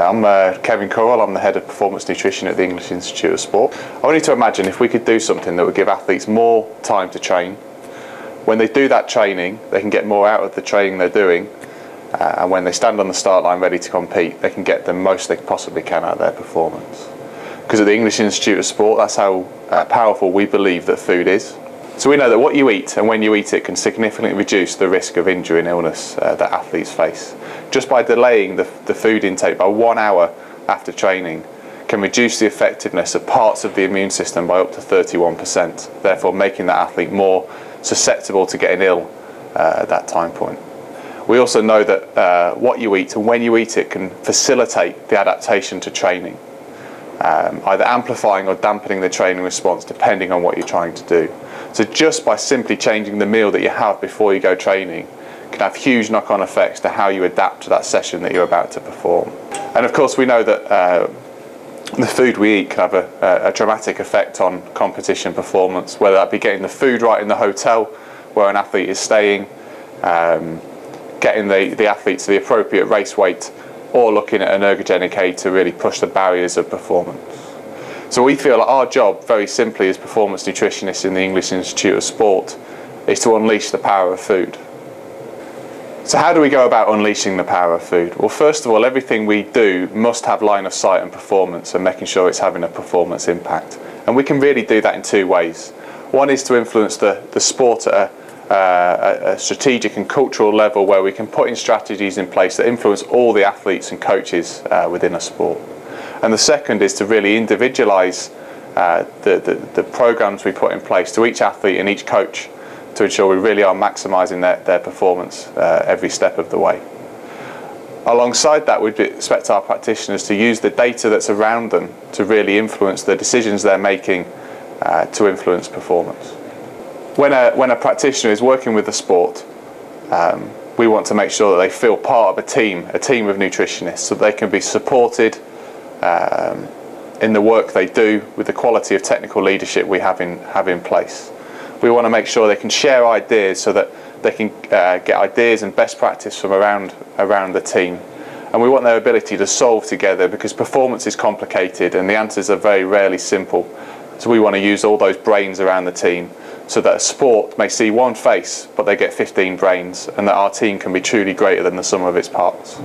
I'm Kevin Currell. I'm the Head of Performance Nutrition at the English Institute of Sport. I want you to imagine if we could do something that would give athletes more time to train. When they do that training, they can get more out of the training they're doing, and when they stand on the start line ready to compete, they can get the most they possibly can out of their performance. Because at the English Institute of Sport, that's how powerful we believe that food is. So we know that what you eat and when you eat it can significantly reduce the risk of injury and illness that athletes face. Just by delaying the food intake by 1 hour after training can reduce the effectiveness of parts of the immune system by up to 31%, therefore making that athlete more susceptible to getting ill at that time point. We also know that what you eat and when you eat it can facilitate the adaptation to training, either amplifying or dampening the training response depending on what you're trying to do. So just by simply changing the meal that you have before you go training can have huge knock-on effects to how you adapt to that session that you're about to perform. And of course we know that the food we eat can have a dramatic effect on competition performance, whether that be getting the food right in the hotel where an athlete is staying, getting the athlete to the appropriate race weight, or looking at an ergogenic aid to really push the barriers of performance. So we feel that our job, very simply as performance nutritionists in the English Institute of Sport, is to unleash the power of food. So how do we go about unleashing the power of food? Well, first of all, everything we do must have line of sight and performance and making sure it's having a performance impact. And we can really do that in two ways. One is to influence the sport at a strategic and cultural level, where we can put in strategies in place that influence all the athletes and coaches within a sport. And the second is to really individualise the programs we put in place to each athlete and each coach to ensure we really are maximising their performance every step of the way. Alongside that, we'd expect our practitioners to use the data that's around them to really influence the decisions they're making to influence performance. When a practitioner is working with the sport, we want to make sure that they feel part of a team of nutritionists, so that they can be supported in the work they do with the quality of technical leadership we have in place. We want to make sure they can share ideas so that they can get ideas and best practice from around the team. And we want their ability to solve together, because performance is complicated and the answers are very rarely simple. So we want to use all those brains around the team so that a sport may see one face but they get 15 brains, and that our team can be truly greater than the sum of its parts.